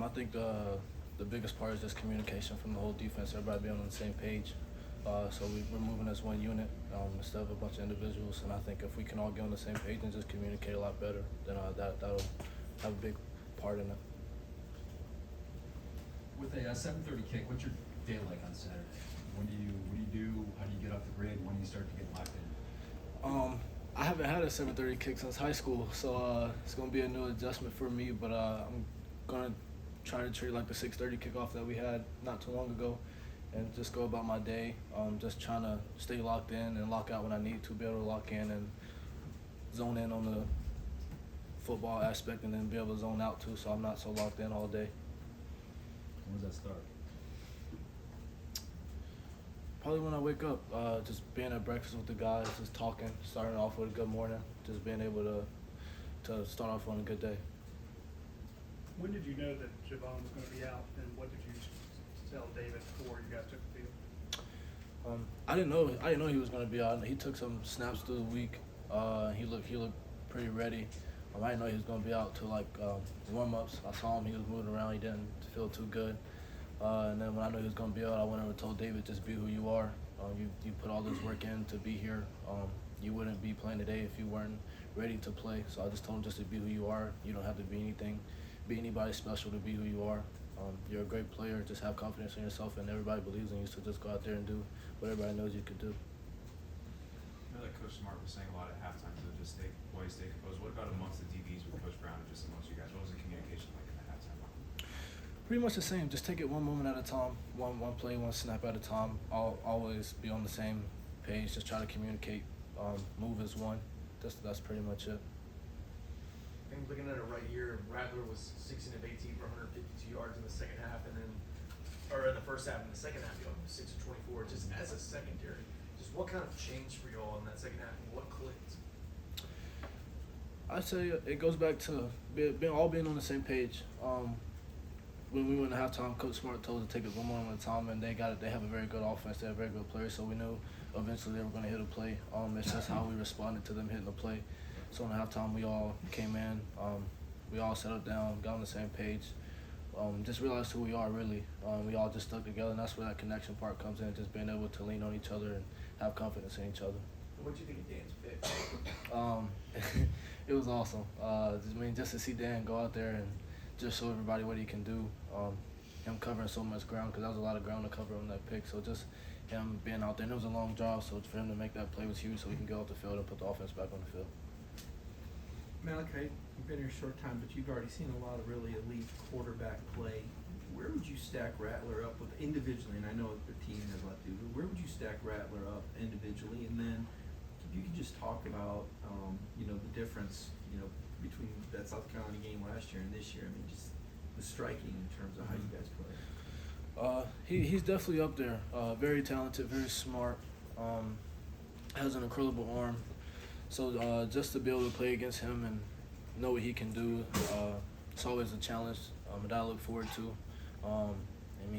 I think the biggest part is just communication from the whole defense. Everybody being on the same page. So we're moving as one unit instead of a bunch of individuals. And I think if we can all get on the same page and just communicate a lot better, then that'll have a big part in it. With a 7:30 kick, what's your day like on Saturday? What do you do? How do you get off the grid? When do you start to get locked in? I haven't had a 7:30 kick since high school, so it's gonna be a new adjustment for me. But I'm gonna try to treat like the 6:30 kickoff that we had not too long ago, and just go about my day. Just trying to stay locked in and lock out when I need to, be able to lock in and zone in on the football aspect, and then be able to zone out too, so I'm not so locked in all day. When does that start? Probably when I wake up, just being at breakfast with the guys, just talking, starting off with a good morning, just being able to start off on a good day. When did you know that Javon was going to be out, and what did you tell David before you guys took the field? I didn't know he was going to be out. He took some snaps through the week. He looked pretty ready. I didn't know he was going to be out till like warm-ups. I saw him. He was moving around. He didn't feel too good. And then when I knew he was going to be out, I went over and told David, just be who you are. You put all this work in to be here. You wouldn't be playing today if you weren't ready to play. So I just told him just to be who you are. You don't have to be anybody special to be who you are. You're a great player. Just have confidence in yourself, and everybody believes in you. So just go out there and do what everybody knows you can do. I know that Coach Smart was saying a lot at halftime to just stay composed. What about amongst the DBs with Coach Brown and just amongst you guys? What was the communication like in the halftime? Pretty much the same. Just take it one moment at a time, one play, one snap at a time. I'll always be on the same page. Just try to communicate. Move as one. That's pretty much it. I'm looking at it right here. Rattler was 16 of 18 for 152 yards in the second half, and then, or in the first half. In the second half, he was 6 of 24. Just as a secondary, just what kind of changed for y'all in that second half, and what clicked? I'd say it goes back to being on the same page. When we went to halftime, Coach Smart told us to take it one moment at a time, and they got it. They have a very good offense. They have very good players, so we knew eventually they were going to hit a play. It's just how we responded to them hitting the play. So in halftime, we all came in. We all settled down, got on the same page. Just realized who we are, really. We all just stuck together, and that's where that connection part comes in, just being able to lean on each other and have confidence in each other. What do you think of Dan's pick? It was awesome. Just to see Dan go out there and just show everybody what he can do. Him covering so much ground, because that was a lot of ground to cover on that pick. So just him being out there, and it was a long drive, so for him to make that play was huge, so we can go off the field and put the offense back on the field. Malaki, you've been here a short time, but you've already seen a lot of really elite quarterback play. Where would you stack Rattler up with individually? And I know the team has a lot to do, but where would you stack Rattler up individually? And then if you could just talk about, the difference, between that South Carolina game last year and this year. I mean, just the striking in terms of how you guys play. He's definitely up there. Very talented, very smart. Has an incredible arm. So just to be able to play against him and know what he can do, it's always a challenge that I look forward to.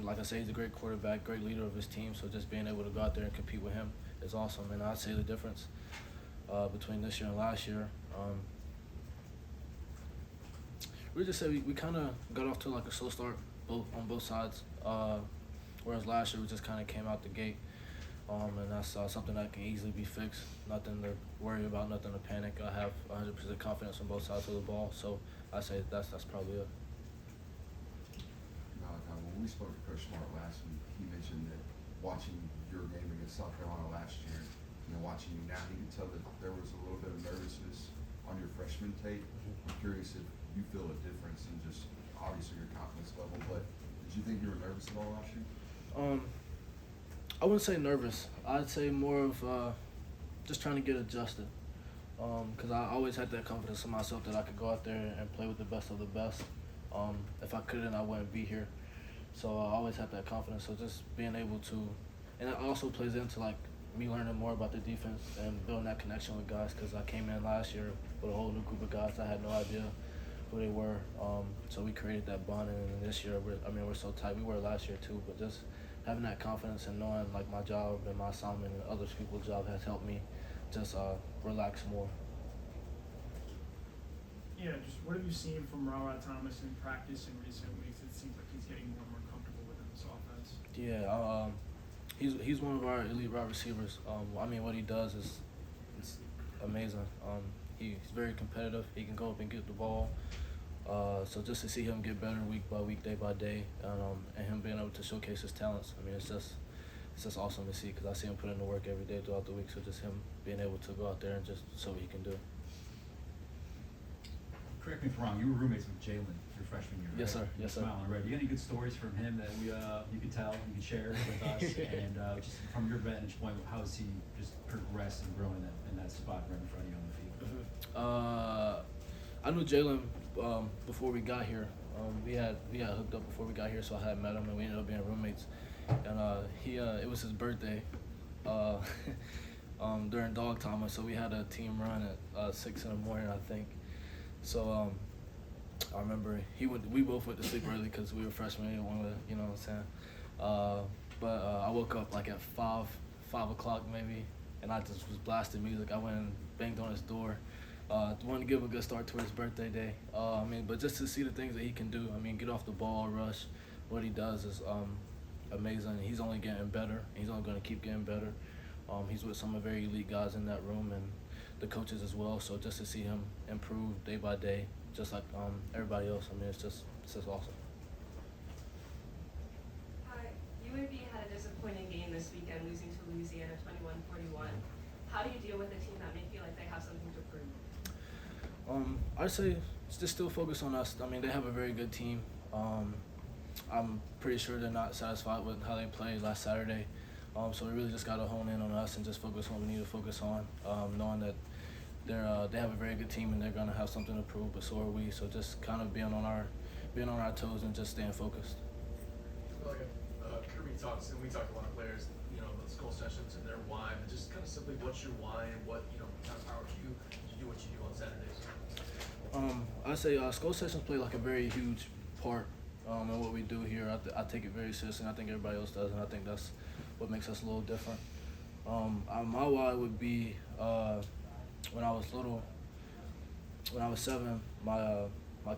Like I say, he's a great quarterback, great leader of his team. So just being able to go out there and compete with him is awesome. And I'd say the difference between this year and last year. We just said we kind of got off to like a slow start on both sides, whereas last year we just kind of came out the gate, and that's something that can easily be fixed. Nothing to worry about, nothing to panic. I have 100% confidence on both sides of the ball, so I say that's probably it. Malachi, when we spoke to Coach Smart last week, he mentioned that watching your game against South Carolina last year, watching you now, he could tell that there was a little bit of nervousness on your freshman tape. I'm curious if you feel a difference in just obviously your confidence level, but did you think you were nervous at all last year? I wouldn't say nervous. I'd say more of just trying to get adjusted, because I always had that confidence in myself that I could go out there and play with the best of the best. If I couldn't, I wouldn't be here. So I always had that confidence. So just being able to, and it also plays into like me learning more about the defense and building that connection with guys, because I came in last year with a whole new group of guys. I had no idea who they were. So we created that bond, and this year we're so tight. We were last year too, but just having that confidence and knowing like my job and my assignment and other people's job has helped me just relax more. Yeah, just what have you seen from Ra Thomas in practice in recent weeks? It seems like he's getting more and more comfortable within this offense. Yeah, he's one of our elite wide receivers. I mean, what he does is it's amazing. He's very competitive. He can go up and get the ball. So just to see him get better week by week, day by day, and him being able to showcase his talents, I mean, it's just awesome to see because I see him put in the work every day throughout the week. So just him being able to go out there and just show what he can do. Correct me if I'm wrong, you were roommates with Jalen your freshman year, Yes, right? sir. Yes, sir. Smiling, right? You got any good stories from him that you could tell, you could share with us? And just from your vantage point, how has he just progressed and grown in that spot right in front of you on the field? I knew Jalen before we got here. We had hooked up before we got here, so I had met him and we ended up being roommates. And it was his birthday during dog time, so we had a team run at 6 in the morning, I think. So I remember we both went to sleep early because we were freshmen. We didn't want to, you know what I'm saying. But I woke up like at 5 o'clock maybe, and I just was blasting music. I went and banged on his door. Wanted to give him a good start to his birthday day. But just to see the things that he can do. I mean, get off the ball, rush. What he does is amazing. He's only getting better. He's only going to keep getting better. He's with some very elite guys in that room and the coaches as well. So just to see him improve day by day, just like everybody else. I mean, it's just awesome. UAB had a disappointing game this weekend, losing to Louisiana 21-41. How do you deal with a team that may feel like they have something to prove? I'd say just still focus on us. I mean, they have a very good team. I'm pretty sure they're not satisfied with how they played last Saturday. So we really just got to hone in on us and just focus on what we need to focus on, knowing that they have a very good team and they're going to have something to prove, but so are we. So just kind of being on our toes and just staying focused. Like Kirby talks, and we talk to a lot of players, you know, the school sessions and their why, but just kind of simply what's your why and what, you know, kind of powers you to do what you do on Saturdays? I say school sessions play like a very huge part in what we do here. I take it very seriously, and I think everybody else does, and I think that's what makes us a little different. My why would be when I was little, when I was 7, my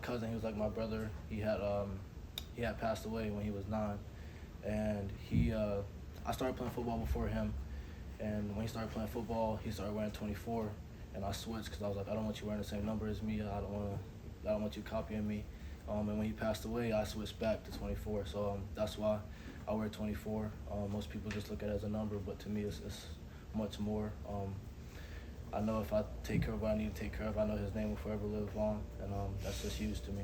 cousin, he was like my brother. He had passed away when he was 9, and I started playing football before him. And when he started playing football, he started wearing 24, and I switched because I was like, I don't want you wearing the same number as me. I don't want you copying me. And when he passed away, I switched back to 24. So that's why I wear 24. Most people just look at it as a number, but to me, it's much more. I know if I take care of what I need to take care of, I know his name will forever live on, and that's just huge to me.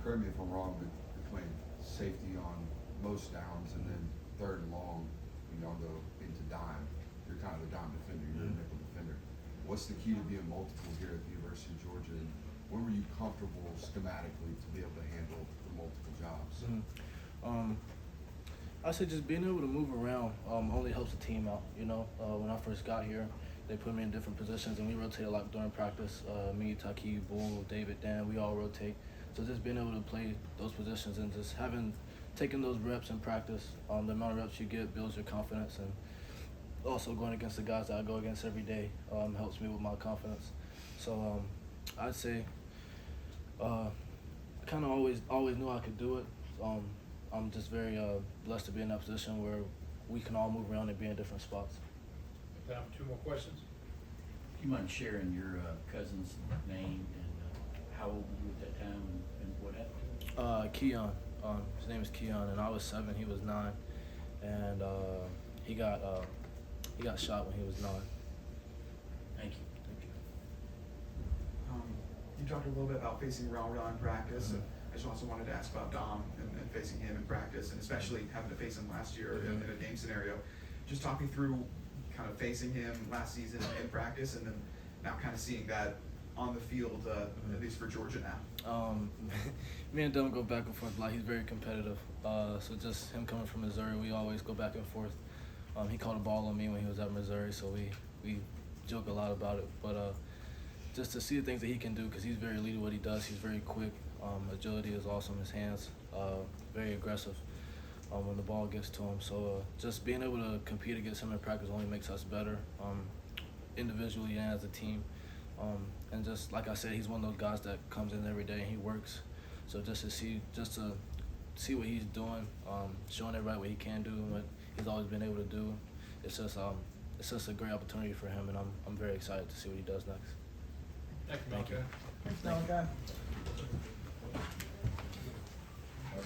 Correct me if I'm wrong, but you're playing safety on most downs, and then 3rd and long, when y'all go into dime, you're kind of the dime defender, you're a nickel defender. What's the key to being multiple here at the University of Georgia, and when were you comfortable schematically to be able to handle the multiple jobs? I say just being able to move around only helps the team out. You know, when I first got here, they put me in different positions, and we rotate a lot during practice. Me, Taki, Bull, David, Dan, we all rotate. So just being able to play those positions and just taking those reps in practice, the amount of reps you get builds your confidence, and also going against the guys that I go against every day helps me with my confidence. So I'd say I kind of always knew I could do it. I'm just very blessed to be in that position where we can all move around and be in different spots. Time for 2 more questions. Do you mind sharing your cousin's name and how old were you at that time and what happened? Keon. His name is Keon, and I was 7. He was 9, and he got shot when he was 9. Thank you. You talked a little bit about facing Raul in practice. And I just also wanted to ask about Dom and facing him in practice, and especially having to face him last year in a game scenario. Just talk me through kind of facing him last season in practice, and then now kind of seeing that on the field, at least for Georgia now. Me and Dom go back and forth a lot. He's very competitive. So just him coming from Missouri, we always go back and forth. He caught a ball on me when he was at Missouri, so we joke a lot about it. But just to see the things that he can do, because he's very elite at what he does. He's very quick. Agility is awesome. His hands, very aggressive when the ball gets to him. So just being able to compete against him in practice only makes us better. individually and as a team. And just like I said, he's one of those guys that comes in every day and he works. So just to see what he's doing, showing everybody what he can do and what he's always been able to do, it's just a great opportunity for him, and I'm very excited to see what he does next. Thank you, Thank you. Malachi. Thanks, Malachi. That was-